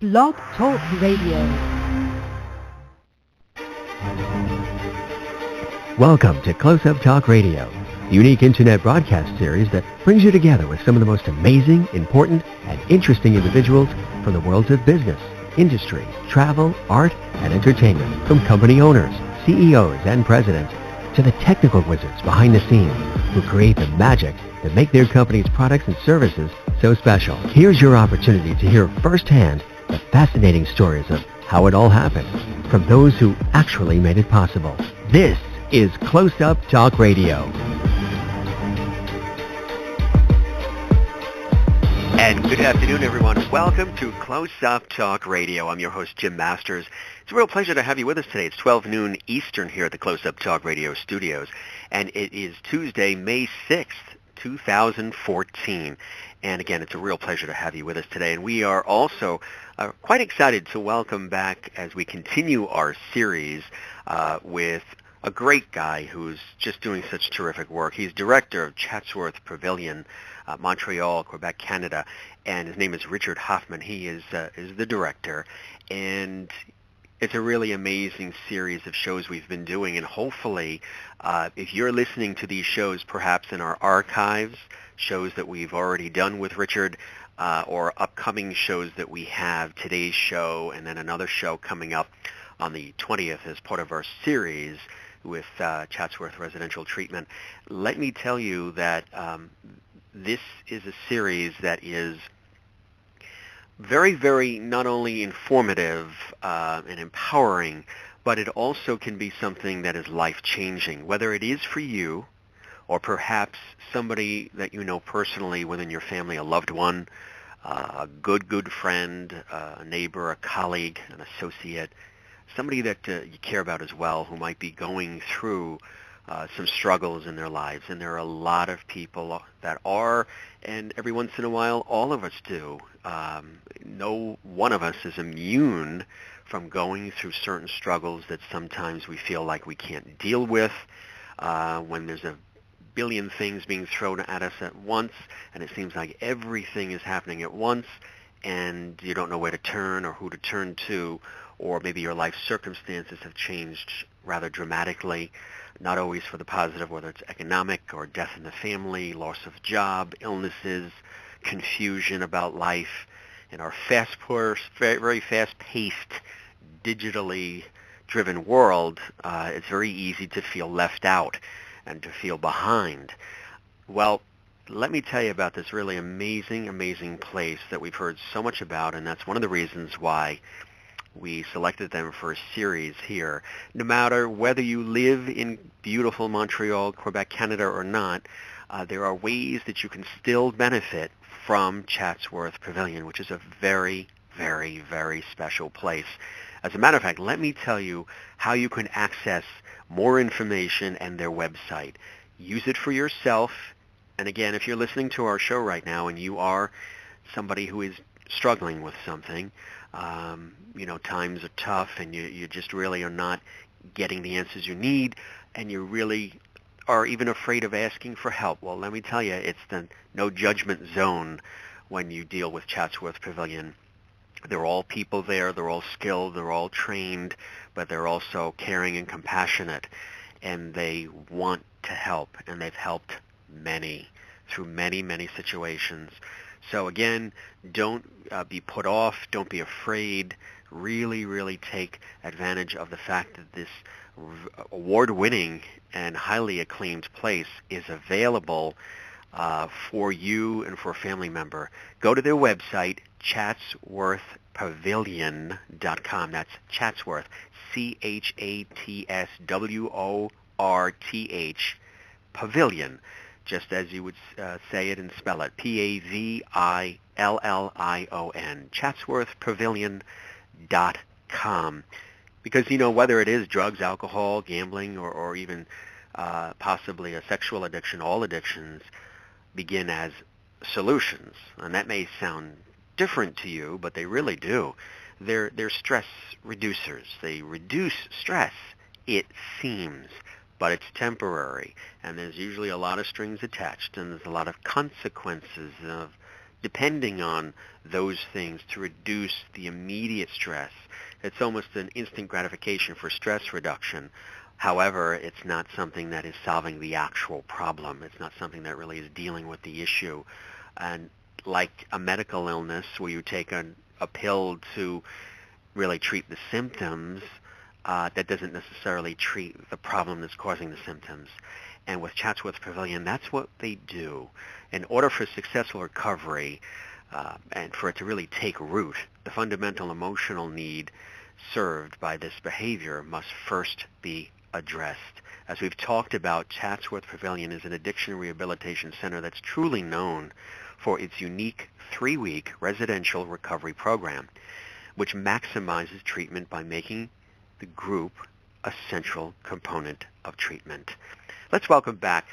Blog Talk Radio. Welcome to Close Up Talk Radio, the unique internet broadcast series that brings you together with some of the most amazing, important, and interesting individuals from the worlds of business, industry, travel, art, and entertainment, from company owners, CEOs, and presidents, to the technical wizards behind the scenes who create the magic that make their company's products and services so special. Here's your opportunity to hear firsthand the fascinating stories of how it all happened from those who actually made it possible. This is Close Up Talk Radio. And good afternoon, everyone. Welcome to Close Up Talk Radio. I'm your host, Jim Masters. It's a real pleasure to have you with us today. It's 12 noon Eastern here at the Close Up Talk Radio studios, and it is Tuesday, May 6th, 2014. And again, it's a real pleasure to have you with us today. And we are also quite excited to welcome back, as we continue our series, with a great guy who's just doing such terrific work. He's director of Chatsworth Pavilion, Montreal, Quebec, Canada, and his name is Richard Hoffman. He is the director, and it's a really amazing series of shows we've been doing, and hopefully if you're listening to these shows perhaps in our archives, shows that we've already done with Richard, or upcoming shows that we have, today's show and then another show coming up on the 20th as part of our series with Chatsworth Residential Treatment. Let me tell you that this is a series that is very, very not only informative and empowering, but it also can be something that is life-changing, whether it is for you or perhaps somebody that you know personally within your family, a loved one, a good friend, a neighbor, a colleague, an associate, somebody that you care about as well who might be going through some struggles in their lives. And there are a lot of people that are, and every once in a while all of us do. No one of us is immune from going through certain struggles that sometimes we feel like we can't deal with, when there's a billion things being thrown at us at once, and it seems like everything is happening at once, and you don't know where to turn or who to turn to, or maybe your life circumstances have changed rather dramatically, not always for the positive, whether it's economic or death in the family, loss of job, illnesses, confusion about life. In our very fast-paced, digitally driven world, it's very easy to feel left out and to feel behind. Well, let me tell you about this really amazing place that we've heard so much about, and that's one of the reasons why we selected them for a series here. No matter whether you live in beautiful Montreal, Quebec, Canada or not, there are ways that you can still benefit from Chatsworth Pavilion, which is a very, very, very special place. As a matter of fact, let me tell you how you can access more information and their website. Use it for yourself. And again, if you're listening to our show right now and you are somebody who is struggling with something, times are tough and you just really are not getting the answers you need, and you really are even afraid of asking for help. Well, let me tell you, it's the no judgment zone when you deal with Chatsworth Pavilion. They're all people there. They're all skilled. They're all trained, but they're also caring and compassionate, and they want to help, and they've helped many through many situations. So again, don't be put off. Don't be afraid. Really take advantage of the fact that this award-winning and highly acclaimed place is available for you and for a family member. Go to their website, chatsworthpavilion.com. That's Chatsworth, CHATSWORTH, Pavilion, just as you would say it and spell it, PAVILLION, chatsworthpavilion.com. Because, whether it is drugs, alcohol, gambling, or even possibly a sexual addiction, all addictions begin as solutions. And that may sound different to you, but they really do. They're stress reducers. They reduce stress, it seems, but it's temporary. And there's usually a lot of strings attached, and there's a lot of consequences of depending on those things to reduce the immediate stress. It's almost an instant gratification for stress reduction. However, it's not something that is solving the actual problem. It's not something that really is dealing with the issue. And like a medical illness where you take a pill to really treat the symptoms, that doesn't necessarily treat the problem that's causing the symptoms. And with Chatsworth Pavilion, that's what they do. In order for successful recovery and for it to really take root, the fundamental emotional need served by this behavior must first be addressed. As we've talked about, Chatsworth Pavilion is an addiction rehabilitation center that's truly known for its unique 3-week residential recovery program, which maximizes treatment by making the group a central component of treatment. Let's welcome back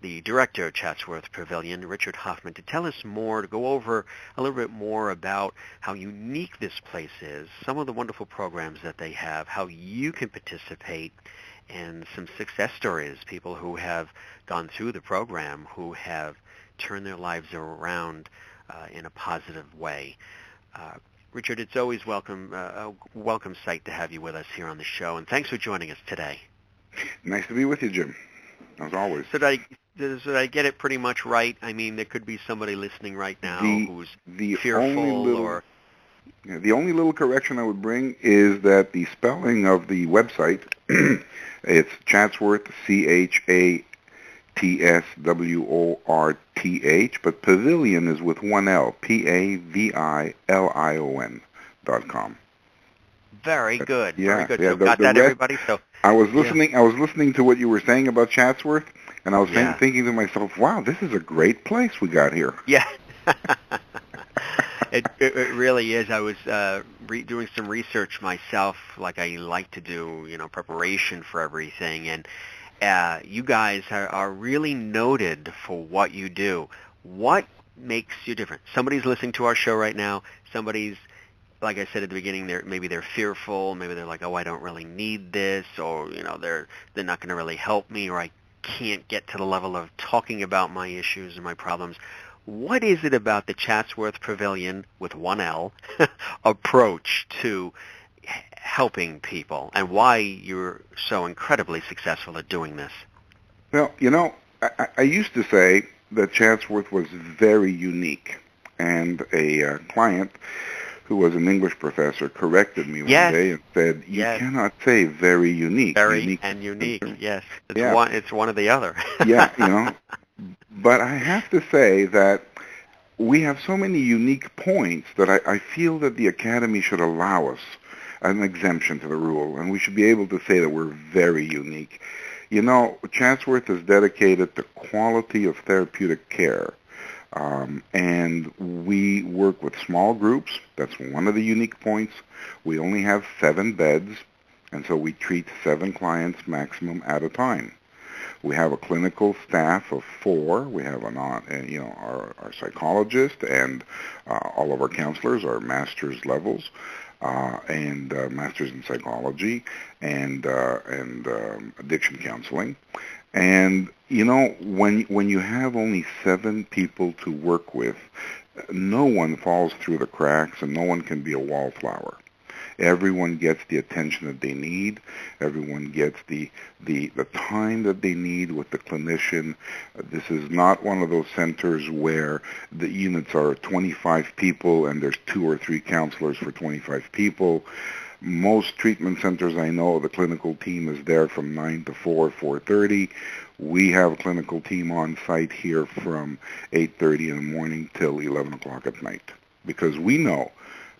the director of Chatsworth Pavilion, Richard Hoffman, to tell us more, to go over a little bit more about how unique this place is, some of the wonderful programs that they have, how you can participate, and some success stories, people who have gone through the program, who have turned their lives around in a positive way. Richard, it's always a welcome sight to have you with us here on the show, and thanks for joining us today. Nice to be with you, Jim, as always. So did I get it pretty much right? I mean, there could be somebody listening right now who's fearful The only little correction I would bring is that the spelling of the website, it's Chatsworth, CHATSWORTH, but Pavilion is with one L, PAVILION.com. Very good. Yeah, very good. Yeah, so got that, everybody? So I was listening to what you were saying about Chatsworth, and I was Yeah. thinking to myself, wow, this is a great place we got here. Yeah. It really is. I was doing some research myself, like I like to do, preparation for everything. And you guys are really noted for what you do. What makes you different? Somebody's listening to our show right now. Somebody's, like I said at the beginning, maybe they're fearful. Maybe they're like, oh, I don't really need this, or they're not going to really help me, or I can't get to the level of talking about my issues and my problems. What is it about the Chatsworth Pavilion, with one L, approach to helping people, and why you're so incredibly successful at doing this? Well, I used to say that Chatsworth was very unique, and a client who was an English professor corrected me one day and said, you cannot say very unique. Very unique, yes. It's one or the other. Yeah, But I have to say that we have so many unique points that I feel that the Academy should allow us an exemption to the rule, and we should be able to say that we're very unique. Chatsworth is dedicated to quality of therapeutic care, and we work with small groups. That's one of the unique points. We only have 7 beds, and so we treat 7 clients maximum at a time. We have a clinical staff of 4. We have our psychologist and all of our counselors are master's levels and masters in psychology and addiction counseling. And when you have only 7 people to work with, no one falls through the cracks and no one can be a wallflower. Everyone gets the attention that they need. Everyone gets the time that they need with the clinician. This is not one of those centers where the units are 25 people and there's 2 or 3 counselors for 25 people. Most treatment centers I know, the clinical team is there from 9 to 4:30. We have a clinical team on site here from 8:30 in the morning till 11 o'clock at night, because we know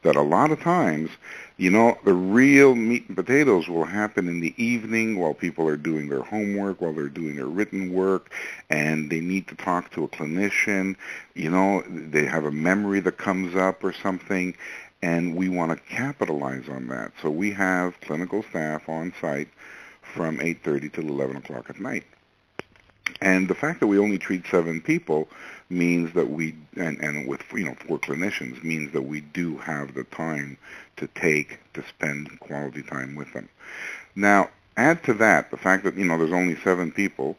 that a lot of times, the real meat and potatoes will happen in the evening while people are doing their homework, while they're doing their written work, and they need to talk to a clinician. They have a memory that comes up or something, and we want to capitalize on that. So we have clinical staff on site from 8:30 till 11 o'clock at night. And the fact that we only treat 7 people means that and with 4 clinicians, means that we do have the time to spend quality time with them. Now, add to that the fact that there's only 7 people.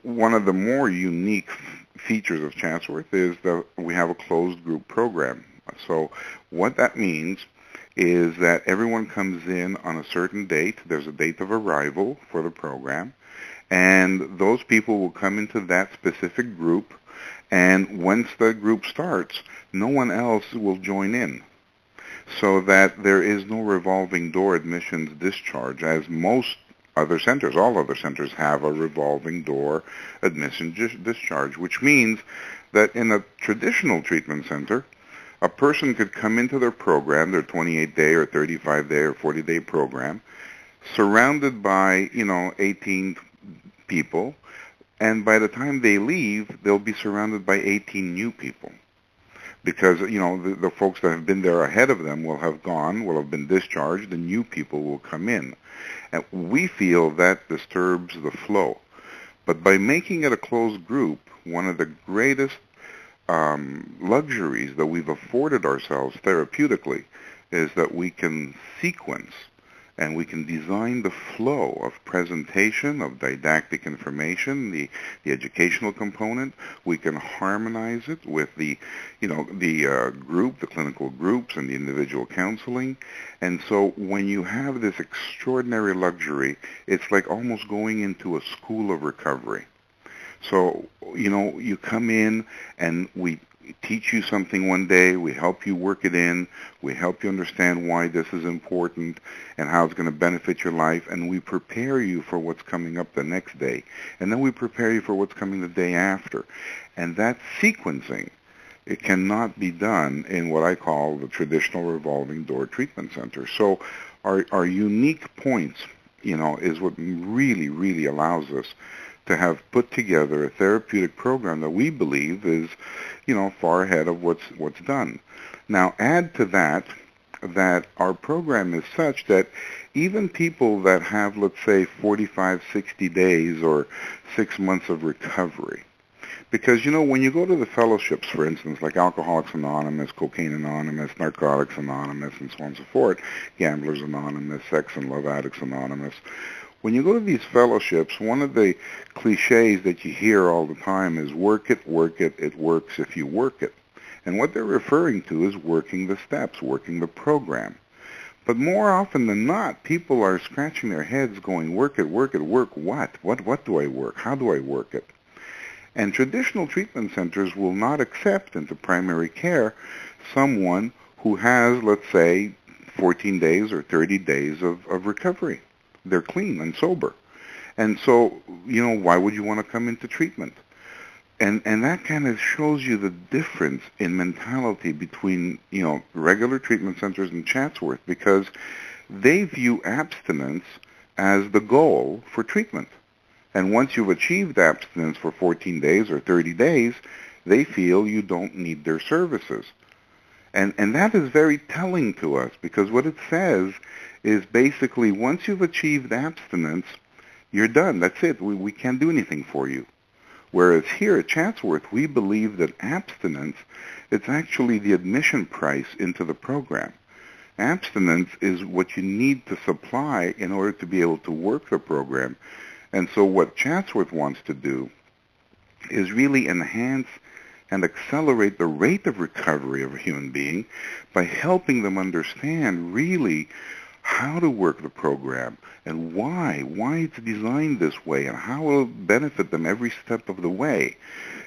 one of the more unique features of Chatsworth is that we have a closed group program. So what that means is that everyone comes in on a certain date. There's a date of arrival for the program, and those people will come into that specific group, and once the group starts, no one else will join in, so that there is no revolving door admissions discharge, as most other centers, all other centers have a revolving door admission discharge, which means that in a traditional treatment center, a person could come into their program, their 28-day or 35-day or 40-day program, surrounded by, 18 people, and by the time they leave, they'll be surrounded by 18 new people. Because, the folks that have been there ahead of them will have been discharged, and new people will come in. And we feel that disturbs the flow. But by making it a closed group, one of the greatest luxuries that we've afforded ourselves therapeutically is that we can sequence and we can design the flow of presentation, of didactic information, the educational component. We can harmonize it with the group, the clinical groups, and the individual counseling. And so when you have this extraordinary luxury, it's like almost going into a school of recovery. So, you come in and we teach you something one day, we help you work it in, we help you understand why this is important and how it's going to benefit your life, and we prepare you for what's coming up the next day. And then we prepare you for what's coming the day after. And that sequencing, it cannot be done in what I call the traditional revolving door treatment center. So our unique points, is what really, really allows us to have put together a therapeutic program that we believe is, far ahead of what's done. Now, add to that our program is such that even people that have, let's say, 45, 60 days or 6 months of recovery, because, when you go to the fellowships, for instance, like Alcoholics Anonymous, Cocaine Anonymous, Narcotics Anonymous, and so on and so forth, Gamblers Anonymous, Sex and Love Addicts Anonymous, when you go to these fellowships, one of the cliches that you hear all the time is work it, it works if you work it. And what they're referring to is working the steps, working the program. But more often than not, people are scratching their heads going, work it, work what? What do I work? How do I work it? And traditional treatment centers will not accept into primary care someone who has, let's say, 14 days or 30 days of recovery. They're clean and sober. And so, why would you want to come into treatment? And that kind of shows you the difference in mentality between, regular treatment centers and Chatsworth, because they view abstinence as the goal for treatment. And once you've achieved abstinence for 14 days or 30 days, they feel you don't need their services. And that is very telling to us, because what it says is basically once you've achieved abstinence, you're done. That's it. We can't do anything for you. Whereas here at Chatsworth, we believe that abstinence, it's actually the admission price into the program. Abstinence is what you need to supply in order to be able to work the program. And so what Chatsworth wants to do is really enhance and accelerate the rate of recovery of a human being by helping them understand really how to work the program and why it's designed this way and how it will benefit them every step of the way.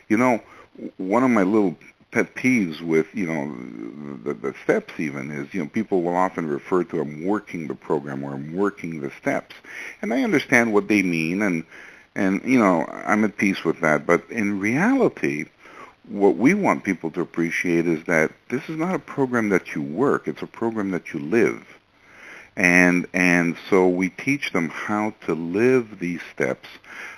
One of my little pet peeves with, the steps even is, people will often refer to I'm working the program or I'm working the steps. And I understand what they mean and I'm at peace with that. But in reality, what we want people to appreciate is that this is not a program that you work, it's a program that you live. And so we teach them how to live these steps,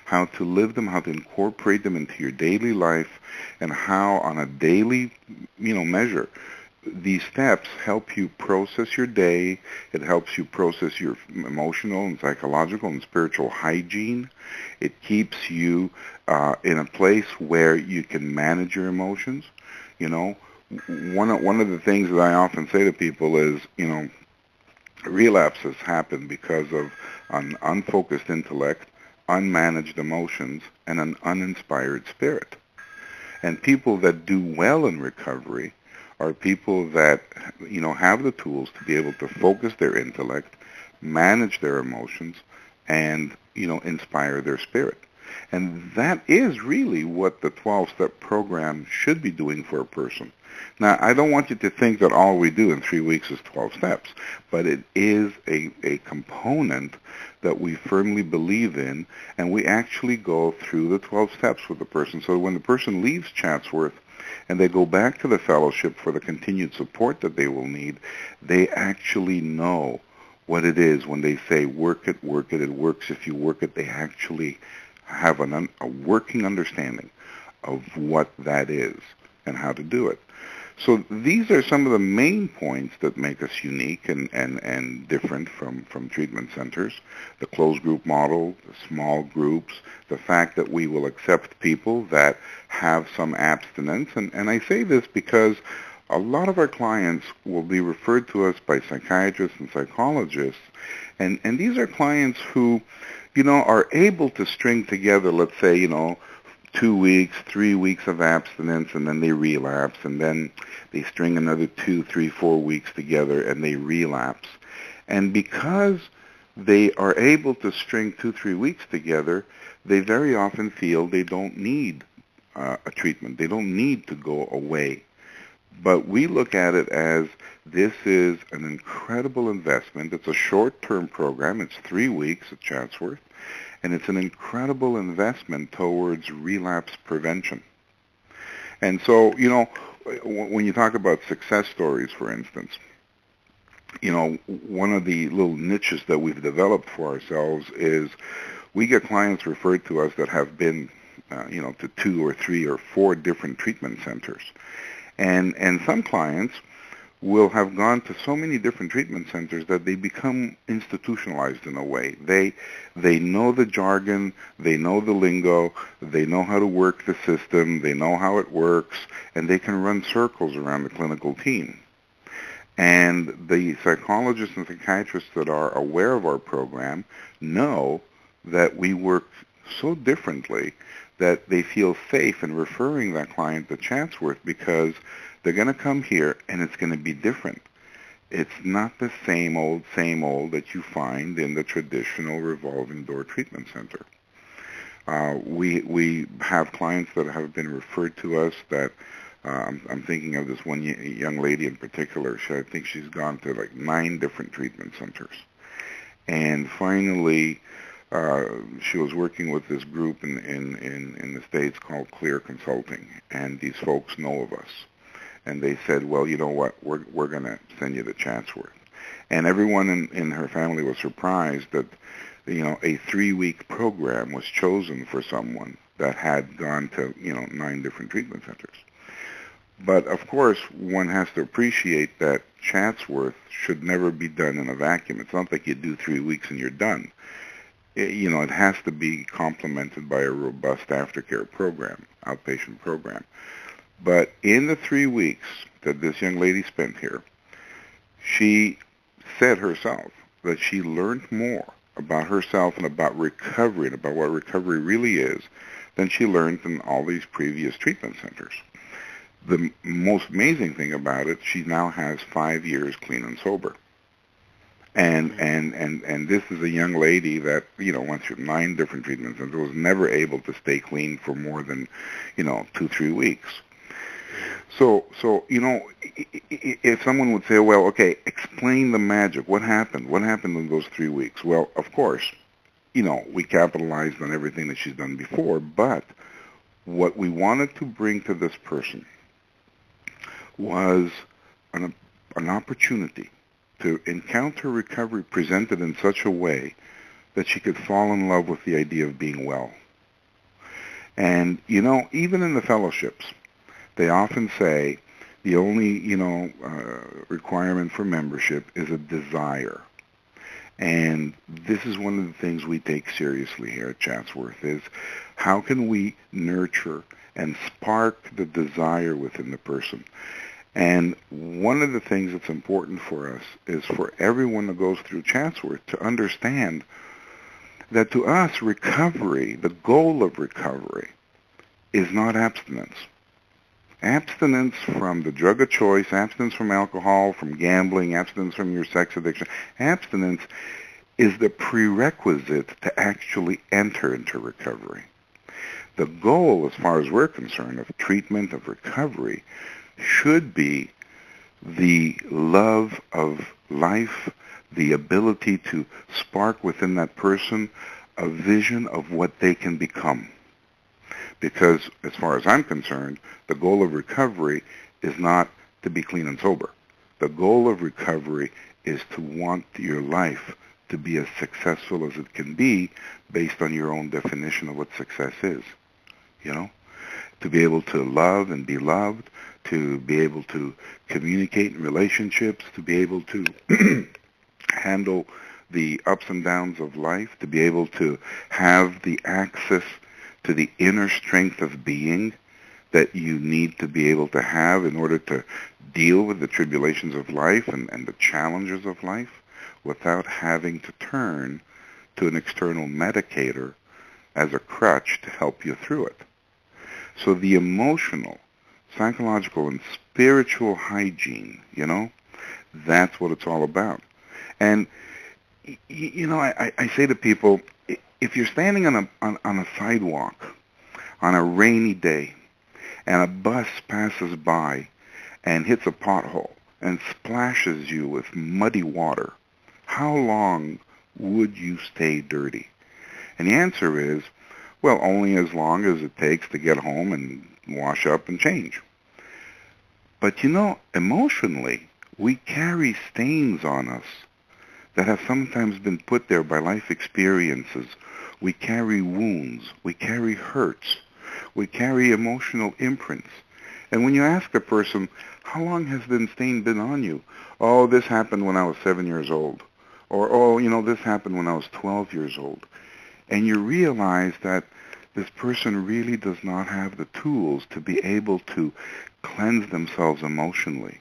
how to live them, how to incorporate them into your daily life, and how on a daily, measure, these steps help you process your day. It helps you process your emotional and psychological and spiritual hygiene. It keeps you in a place where you can manage your emotions. One of the things that I often say to people is, relapses happen because of an unfocused intellect, unmanaged emotions, and an uninspired spirit. And people that do well in recovery are people that, have the tools to be able to focus their intellect, manage their emotions, and, inspire their spirit. And that is really what the 12-step program should be doing for a person. Now, I don't want you to think that all we do in 3 weeks is 12 steps, but it is a component that we firmly believe in, and we actually go through the 12 steps with the person. So when the person leaves Chatsworth and they go back to the fellowship for the continued support that they will need, they actually know what it is when they say, work it, it works if you work it. They actually have a working understanding of what that is and how to do it. So these are some of the main points that make us unique and different from treatment centers. The closed group model, the small groups, the fact that we will accept people that have some abstinence. And I say this because a lot of our clients will be referred to us by psychiatrists and psychologists. And these are clients who, are able to string together, let's say, 2 weeks, 3 weeks of abstinence, and then they relapse, and then they string another 2, 3, 4 weeks together, and they relapse. And because they are able to string 2, 3 weeks together, they very often feel they don't need a treatment. They don't need to go away. But we look at it as this is an incredible investment. It's a short-term program. It's 3 weeks at Chatsworth. And it's an incredible investment towards relapse prevention. And so, when you talk about success stories, for instance, one of the little niches that we've developed for ourselves is we get clients referred to us that have been, to 2 or 3 or 4 different treatment centers. And some clients will have gone to so many different treatment centers that they become institutionalized in a way. They know the jargon, they know the lingo, they know how to work the system, they know how it works, and they can run circles around the clinical team. And the psychologists and psychiatrists that are aware of our program know that we work so differently that they feel safe in referring that client to Chatsworth because they're going to come here and it's going to be different. It's not the same old that you find in the traditional revolving door treatment center. We have clients that have been referred to us that I'm thinking of this one young lady in particular. I think she's gone to like 9 different treatment centers. And finally, she was working with this group in the States called Clear Consulting, and these folks know of us. And they said, well, you know what, we're going to send you to Chatsworth. And everyone in her family was surprised that, a 3-week program was chosen for someone that had gone to, 9 different treatment centers. But, of course, one has to appreciate that Chatsworth should never be done in a vacuum. It's not like you do 3 weeks and you're done. It has to be complemented by a robust aftercare program, outpatient program. But in the 3 weeks that this young lady spent here, she said herself that she learned more about herself and about recovery and about what recovery really is than she learned in all these previous treatment centers. The most amazing thing about it, she now has 5 years clean and sober. And this is a young lady that, went through 9 different treatment centers, was never able to stay clean for more than, 2-3 weeks. So, if someone would say, well, okay, explain the magic. What happened? What happened in those 3 weeks? Well, of course, we capitalized on everything that she's done before, but what we wanted to bring to this person was an opportunity to encounter recovery presented in such a way that she could fall in love with the idea of being well. And, even in the fellowships, they often say the only, requirement for membership is a desire. And this is one of the things we take seriously here at Chatsworth is how can we nurture and spark the desire within the person. And one of the things that's important for us is for everyone that goes through Chatsworth to understand that to us, recovery, the goal of recovery, is not abstinence. Abstinence from the drug of choice, abstinence from alcohol, from gambling, abstinence from your sex addiction. Abstinence is the prerequisite to actually enter into recovery. The goal, as far as we're concerned, of treatment, of recovery, should be the love of life, the ability to spark within that person a vision of what they can become. Because as far as I'm concerned, the goal of recovery is not to be clean and sober. The goal of recovery is to want your life to be as successful as it can be based on your own definition of what success is. You know? To be able to love and be loved, to be able to communicate in relationships, to be able to handle the ups and downs of life, to be able to have the access to the inner strength of being that you need to be able to have in order to deal with the tribulations of life and the challenges of life without having to turn to an external medicator as a crutch to help you through it. So the emotional, psychological, and spiritual hygiene, that's what it's all about. And, I say to people, if you're standing on a sidewalk on a rainy day and a bus passes by and hits a pothole and splashes you with muddy water, how long would you stay dirty? And the answer is, well, only as long as it takes to get home and wash up and change. But emotionally, we carry stains on us that have sometimes been put there by life experiences. We carry wounds. We carry hurts. We carry emotional imprints. And when you ask a person, how long has this stain been on you? Oh, this happened when I was 7 years old. Or, this happened when I was 12 years old. And you realize that this person really does not have the tools to be able to cleanse themselves emotionally.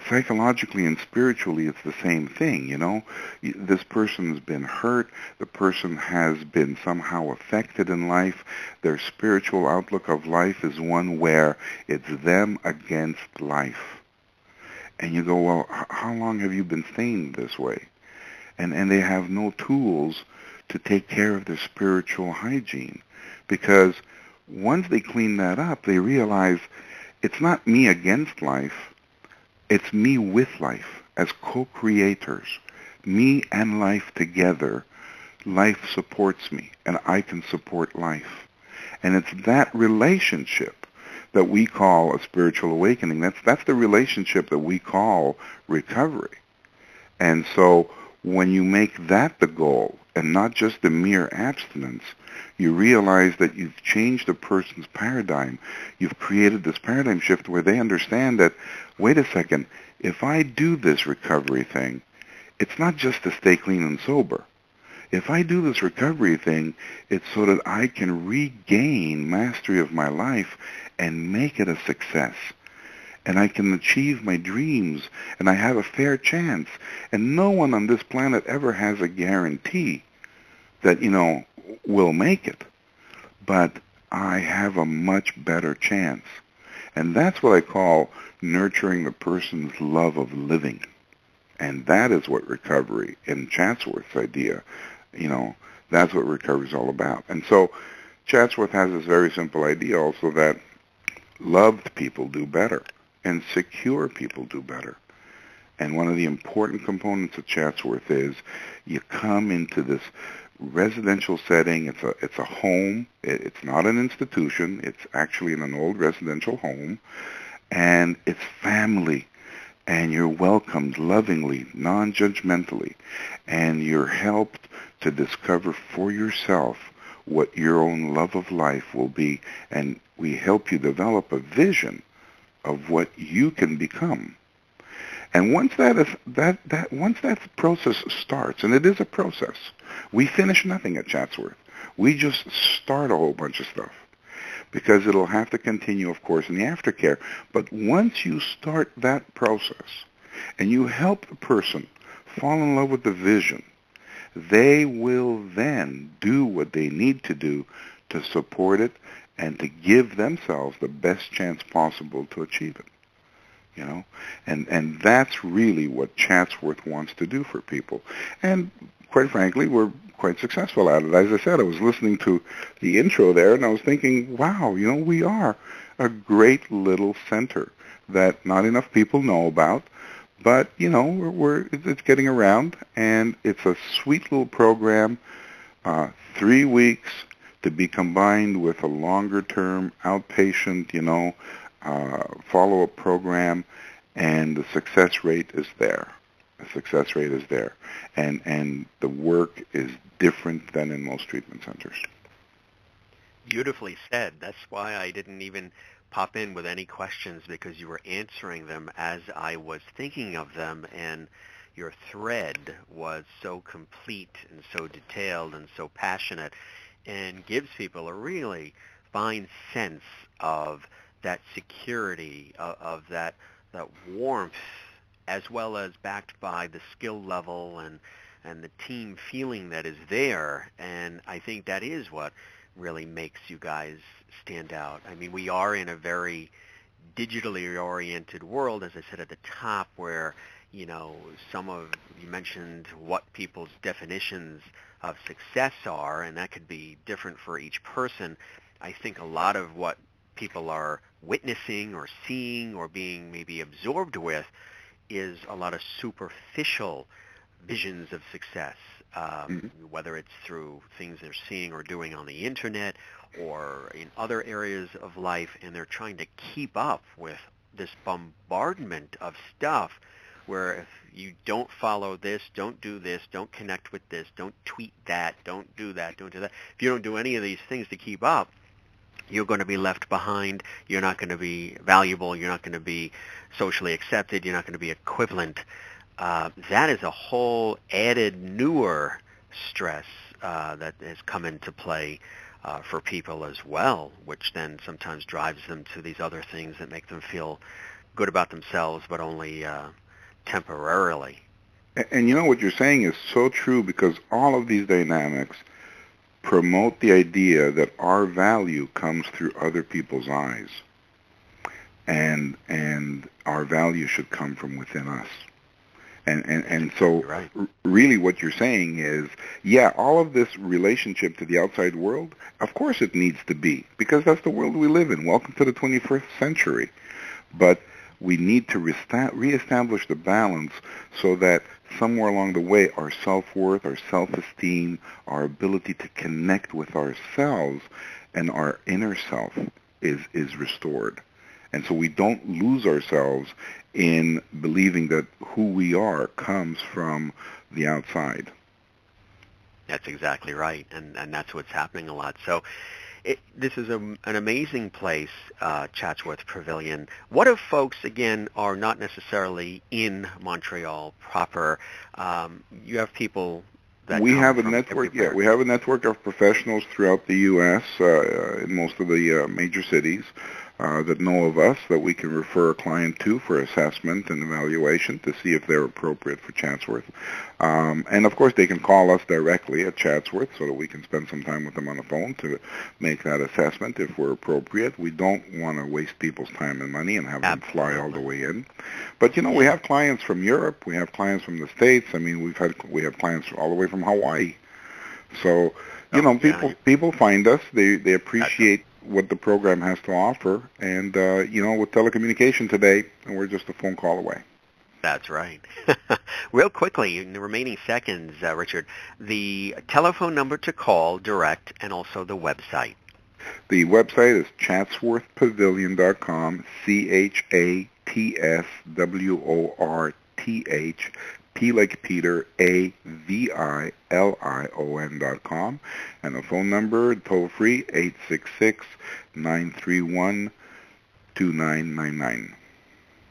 Psychologically and spiritually, it's the same thing, This person's been hurt. The person has been somehow affected in life. Their spiritual outlook of life is one where it's them against life. And you go, well, how long have you been stained this way? And they have no tools to take care of their spiritual hygiene. Because once they clean that up, they realize it's not me against life. It's me with life as co-creators. Me and life together. Life supports me, and I can support life. And it's that relationship that we call a spiritual awakening. That's the relationship that we call recovery. And so when you make that the goal, and not just the mere abstinence, you realize that you've changed a person's paradigm. You've created this paradigm shift where they understand that, wait a second, if I do this recovery thing, it's not just to stay clean and sober. If I do this recovery thing, it's so that I can regain mastery of my life and make it a success. And I can achieve my dreams, and I have a fair chance. And no one on this planet ever has a guarantee that, will make it. But I have a much better chance. And that's what I call nurturing the person's love of living. And that is what recovery, in Chatsworth's idea, that's what recovery is all about. And so Chatsworth has this very simple idea also that loved people do better and secure people do better. And one of the important components of Chatsworth is you come into this residential setting. It's a home. It's not an institution. It's actually in an old residential home. And it's family. And you're welcomed lovingly, non-judgmentally. And you're helped to discover for yourself what your own love of life will be. And we help you develop a vision of what you can become. And once that process starts, and it is a process, we finish nothing at Chatsworth. We just start a whole bunch of stuff because it'll have to continue, of course, in the aftercare. But once you start that process and you help the person fall in love with the vision they will then do what they need to do to support it and to give themselves the best chance possible to achieve it. You know, and that's really what Chatsworth wants to do for people. And quite frankly, we're quite successful at it. As I said, I was listening to the intro there, and I was thinking, wow, you know, we are a great little center that not enough people know about, but, you know, it's getting around, and it's a sweet little program, 3 weeks to be combined with a longer-term outpatient, you know, follow-up program, and the success rate is there. The success rate is there. And the work is different than in most treatment centers. Beautifully said. That's why I didn't even pop in with any questions, because you were answering them as I was thinking of them, and your thread was so complete and so detailed and so passionate, and gives people a really fine sense of that security, of that warmth, as well as backed by the skill level and the team feeling that is there. And I think that is what really makes you guys stand out. I mean, we are in a very digitally oriented world, as I said at the top, where, you know, you mentioned what people's definitions of success are, and that could be different for each person. I think a lot of what people are witnessing or seeing or being maybe absorbed with is a lot of superficial visions of success, whether it's through things they're seeing or doing on the internet or in other areas of life, and they're trying to keep up with this bombardment of stuff where if you don't follow this, don't do this, don't connect with this, don't tweet that, don't do that, don't do that. If you don't do any of these things to keep up, you're going to be left behind. You're not going to be valuable. You're not going to be socially accepted. You're not going to be equivalent. That is a whole added newer stress that has come into play for people as well, which then sometimes drives them to these other things that make them feel good about themselves, but only temporarily. And you know what you're saying is so true, because all of these dynamics promote the idea that our value comes through other people's eyes, and our value should come from within us. And so right. Really what you're saying is, yeah, all of this relationship to the outside world, of course it needs to be, because that's the world we live in. Welcome to the 21st century. But we need to reestablish the balance so that somewhere along the way our self-worth, our self-esteem, our ability to connect with ourselves and our inner self is restored. And so we don't lose ourselves in believing that who we are comes from the outside. That's exactly right, and that's what's happening a lot. So this is an amazing place, Chatsworth Pavilion. What if folks, again, are not necessarily in Montreal proper? You have people that we come have a from network. everywhere. Yeah, we have a network of professionals throughout the U.S. In most of the major cities that know of us, that we can refer a client to for assessment and evaluation to see if they're appropriate for Chatsworth. And of course, they can call us directly at Chatsworth so that we can spend some time with them on the phone to make that assessment if we're appropriate. We don't want to waste people's time and money and have them fly all the way in. But, you know, we have clients from Europe. We have clients from the States. I mean, we have clients all the way from Hawaii. So, you know, people find us. They appreciate what the program has to offer. And, you know, with telecommunication today, we're just a phone call away. That's right. Real quickly, in the remaining seconds, Richard, the telephone number to call direct and also the website. The website is chatsworthpavilion.com, CHATSWORTH, P like Peter, AVILION.com, and the phone number, toll free, 866-931-2999.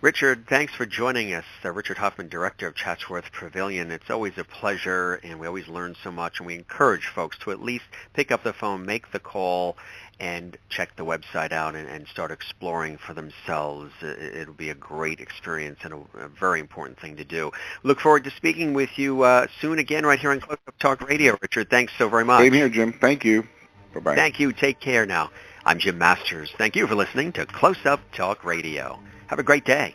Richard, thanks for joining us. Richard Huffman, Director of Chatsworth Pavilion. It's always a pleasure, and we always learn so much, and we encourage folks to at least pick up the phone, make the call, and check the website out and start exploring for themselves. It'll be a great experience and a very important thing to do. Look forward to speaking with you soon again right here on Close Up Talk Radio. Richard, thanks so very much. Same here, Jim. Thank you. Bye-bye. Thank you. Take care now. I'm Jim Masters. Thank you for listening to Close Up Talk Radio. Have a great day.